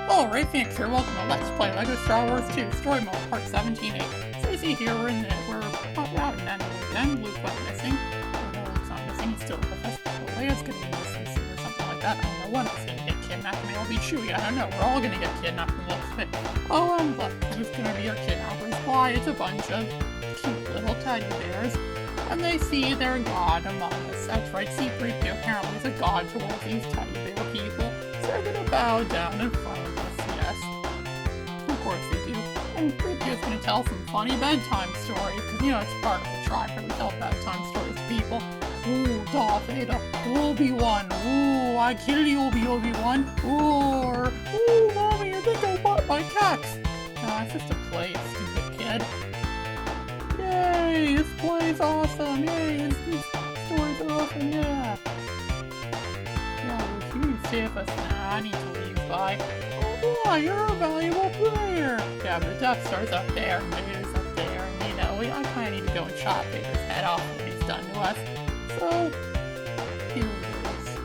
Alright, thanks here. Welcome to Let's Play LEGO Star Wars 2 Story Mode Part 17-8. So you see here, we're out in Mandalore again. Luke went missing. Although Luke's not missing, he's still with us. But Leia's gonna be missing soon or something like that. I don't know when else gonna get kidnapped. Maybe it'll be Chewie. I don't know. We're all gonna get kidnapped in a little bit. Oh, look, who's gonna be our kidnappers? Why, it's a bunch of cute little teddy bears. And they see their god among us. That's right, C-3PO apparently is a god to all these teddy bear people. So they're gonna bow down in front of us, yes. Of course they do. And 3PO's gonna tell some funny bedtime stories, because, you know, it's part of the tribe where we tell bedtime stories to people. Ooh, Darth Vader, Obi-Wan, ooh, I killed you, Obi-Wan, ooh, ooh, Mommy, I think I bought my cats. Nah, it's just a play, you stupid kid. Yay, this play's awesome, yay, these stories are awesome, yeah. Yeah, you can stay with us now, I need to leave, bye. Oh boy, you're a valuable player. Yeah, but the Death Star's up there, and Vader's up there, and you know, I kinda need to go and chop Vader's head off what he's done to us. So, here it is.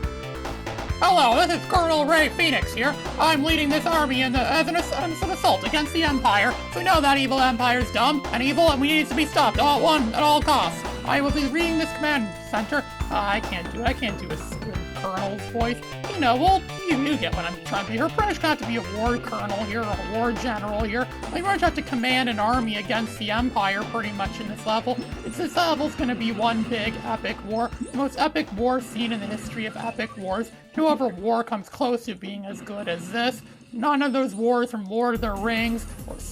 Hello, this is Colonel Ray Phoenix here. I'm leading this army as an assault against the Empire. We know that evil Empire's dumb and evil, and we need to be stopped at all costs. I will be reading this command center. I can't do a colonel's voice. You know, well, you get what I'm trying to be. You're pretty much going to have to be a war colonel here, or a war general here. Like, you're going to have to command an army against the Empire pretty much in this level. This level's going to be one big epic war. The most epic war scene in the history of epic wars. No other war comes close to being as good as this. None of those wars from Lord of the Rings,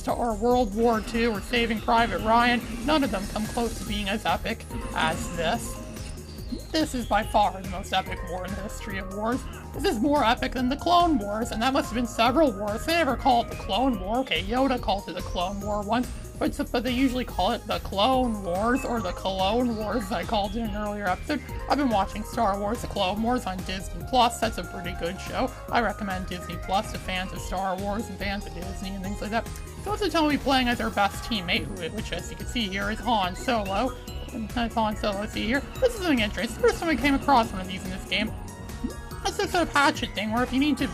or World War II, or Saving Private Ryan, none of them come close to being as epic as this. This is by far the most epic war in the history of wars. This is more epic than the Clone Wars, and that must have been several wars. They never call it the Clone War. Okay, Yoda called it the Clone War once, but they usually call it the Clone Wars, or the Cologne Wars, as I called it in an earlier episode. I've been watching Star Wars: The Clone Wars on Disney+. That's a pretty good show. I recommend Disney+ to fans of Star Wars and fans of Disney and things like that. So also tell me playing as our best teammate, which, as you can see here, is Han Solo. And Han Solo, see here. This is something interesting. First time I came across one of these in this game. It's this sort of hatchet thing where you need to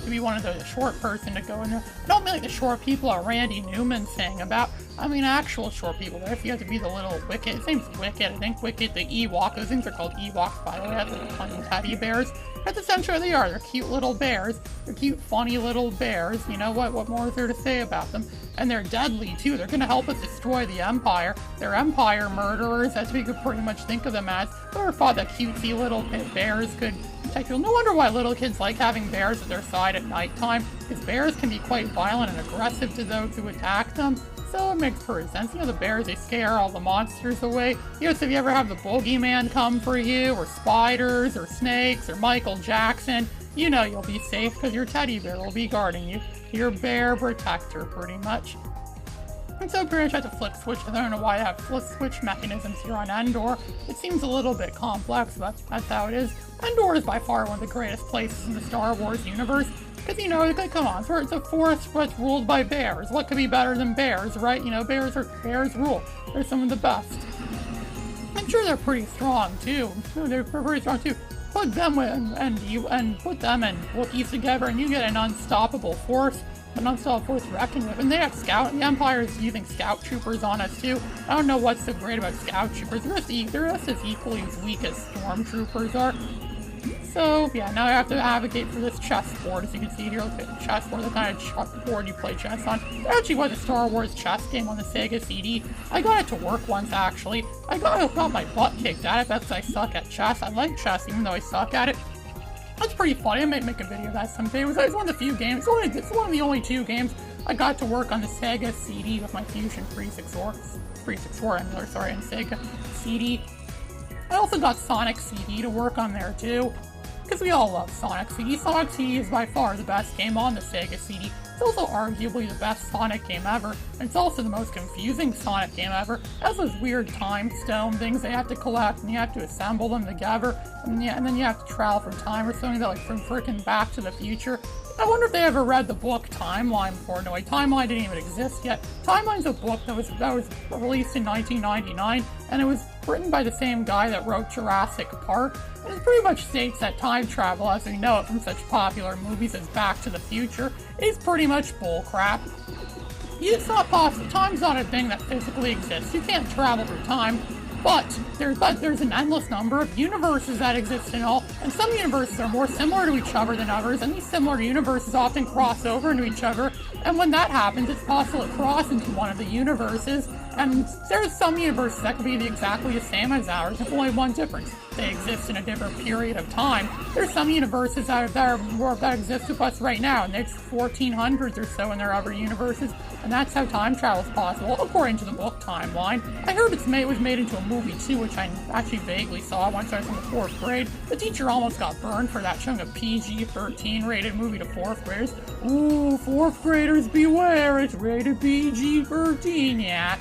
be one of the short person to go in there. I don't mean like the short people are Randy Newman saying about. I mean actual short people there. If you have to be the little Wicket, his name's Wicket, I think. Wicket, the Ewok. Those things are called Ewoks, by the way. That's like funny teddy bears. That's essentially what they are. They're cute little bears. They're cute, funny little bears. You know what? What more is there to say about them? And they're deadly too. They're gonna help us destroy the Empire. They're Empire murderers. That's what you could pretty much think of them as. Whoever thought that cutesy little bears could protect people? No wonder why little kids like having bears at their side at nighttime, because bears can be quite violent and aggressive to those who attack them. So it makes perfect sense. You know, the bears, they scare all the monsters away. You know, so if you ever have the boogeyman come for you, or spiders, or snakes, or Michael Jackson, you know you'll be safe because your teddy bear will be guarding you. Your bear protector, pretty much. And so pretty much I have to flip switch. I don't know why I have flip switch mechanisms here on Endor. It seems a little bit complex, but that's how it is. Endor is by far one of the greatest places in the Star Wars universe. Because, you know, come on, it's a forest that's ruled by bears. What could be better than bears, right? You know, bears rule. They're some of the best. I'm sure they're pretty strong, too. They're pretty strong, too. Put them and put them and Wookiees together, and you get an unstoppable force. An unstoppable force to reckon with. And they have the Empire is using scout troopers on us, too. I don't know what's so great about scout troopers. They're just as equally as weak as stormtroopers are. So, yeah, now I have to advocate for this chessboard. As you can see here, look at the chessboard, the kind of chessboard you play chess on. There actually was a Star Wars chess game on the Sega CD. I got it to work once, actually. I got my butt kicked at it. That's because I suck at chess. I like chess, even though I suck at it. That's pretty funny. I might make a video of that someday. It was one of the few games. It's one of the only 2 games I got to work on the Sega CD with my Fusion 364 emulator, sorry, and Sega CD. I also got Sonic CD to work on there, too. Because we all love Sonic CD. Sonic CD is by far the best game on the Sega CD. It's also arguably the best Sonic game ever, and it's also the most confusing Sonic game ever. It has those weird time stone things they have to collect, and you have to assemble them together, and then you have to travel through time or something, like from frickin' Back to the Future. I wonder if they ever read the book Timeline before. No, Timeline didn't even exist yet. Timeline's a book that was released in 1999, and it was written by the same guy that wrote Jurassic Park, and it pretty much states that time travel as we know it from such popular movies as Back to the Future is pretty much bullcrap. It's not possible. Time's not a thing that physically exists. You can't travel through time. But there's an endless number of universes that exist in all, and some universes are more similar to each other than others, and these similar universes often cross over into each other, and when that happens, it's possible to cross into one of the universes, and there's some universes that could be exactly the same as ours, with only one difference. They exist in a different period of time. There's some universes that exist with us right now, and it's 1400s or so in their other universes, and that's how time travel is possible, according to the book timeline. I heard it was made into a movie too, which I actually vaguely saw once I was in the 4th grade. The teacher almost got burned for that, showing a PG-13 rated movie to 4th graders. Ooh, 4th graders beware, it's rated PG-13, yeah.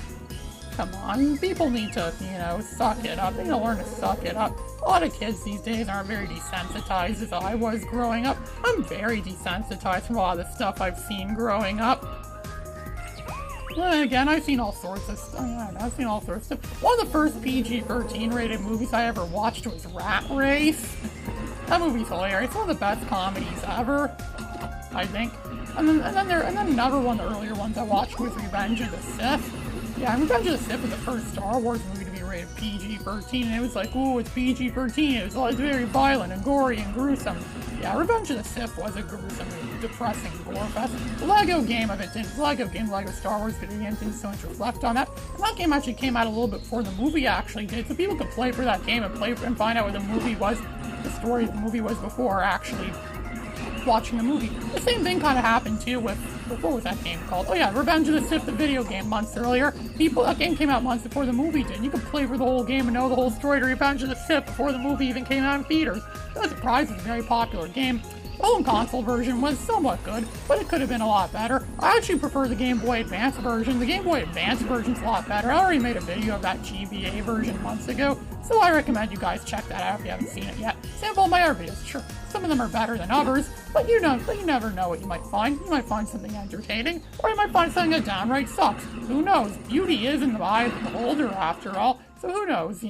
Come on, people need to, suck it up. They need to learn to suck it up. A lot of kids these days aren't very desensitized as I was growing up. I'm very desensitized from a lot of the stuff I've seen growing up. Again, I've seen all sorts of stuff. One of the first PG-13 rated movies I ever watched was Rat Race. That movie's hilarious. One of the best comedies ever, I think. And then another one of the earlier ones I watched was Revenge of the Sith. Yeah, Revenge of the Sith was the first Star Wars movie to be rated PG-13, and it was like, ooh, it's PG-13. It was very violent and gory and gruesome. Yeah, Revenge of the Sith was a gruesome, depressing gore fest. The Lego Star Wars video game didn't so much reflect on that. And that game actually came out a little bit before the movie actually did, so people could play for that game and find out what the movie was, the story of the movie was before actually watching the movie. The same thing kind of happened too with, what was that game called? Oh yeah, Revenge of the Sith, the video game, months earlier. That game came out months before the movie did. You could play for the whole game and know the whole story to Revenge of the Sith before the movie even came out in theaters. No surprise, it's a very popular game. The home console version was somewhat good, but it could have been a lot better. I actually prefer the Game Boy Advance version. The Game Boy Advance version's a lot better. I already made a video of that GBA version months ago, so I recommend you guys check that out if you haven't seen it yet. Sample my other videos, sure. Some of them are better than others, but you never know what you might find. You might find something entertaining, or you might find something that downright sucks. Who knows? Beauty is in the eye of the beholder, after all, so who knows,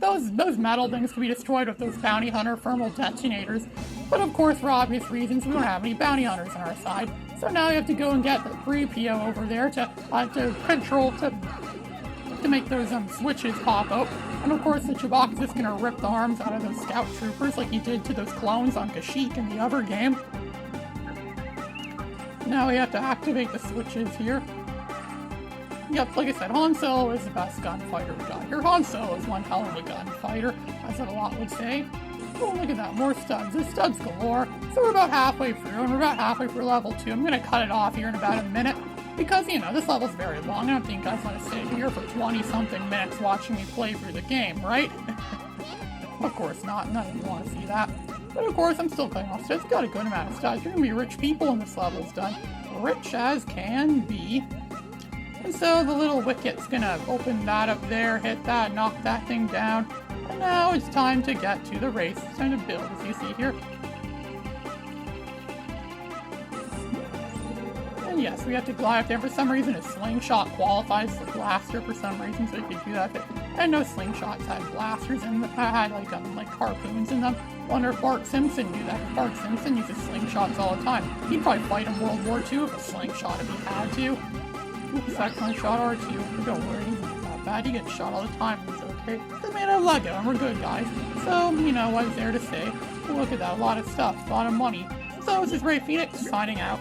Those metal things can be destroyed with those bounty hunter thermal detonators. But of course, for obvious reasons, we don't have any bounty hunters on our side. So now you have to go and get the 3PO over there to make those switches pop up. And of course, the Chewbacca's just gonna rip the arms out of those scout troopers like he did to those clones on Kashyyyk in the other game. Now we have to activate the switches here. Yep, like I said, Han Solo is the best gunfighter we got here. Han Solo is one hell of a gunfighter, as a lot would say. Oh, look at that, more studs. There's studs galore. So we're about halfway through, and we're about halfway through level 2. I'm gonna cut it off here in about a minute, because, this level's very long. I don't think you guys want to sit here for 20-something minutes watching me play through the game, right? Of course not, none of you want to see that. But of course, I'm still cutting off studs. Got a good amount of studs. You're gonna be rich people when this level's done. Rich as can be. And so the little wicket's gonna open that up there, hit that, knock that thing down. And now it's time to get to the race. It's time to build, as you see here. And yes, we have to glide up there. For some reason, a slingshot qualifies as a blaster for some reason, so you could do that. And no slingshots had blasters in them. I had like harpoons in them. Wonder if Bart Simpson knew that. Bart Simpson uses slingshots all the time. He'd probably fight in World War II with a slingshot if he had to. Oops, that one shot R2. Don't worry, he's not that bad. He gets shot all the time. He's okay. They're made out of Lego, and we're good guys. So, what's there to say? Look at that. A lot of stuff. A lot of money. So, this is Ray Phoenix signing out.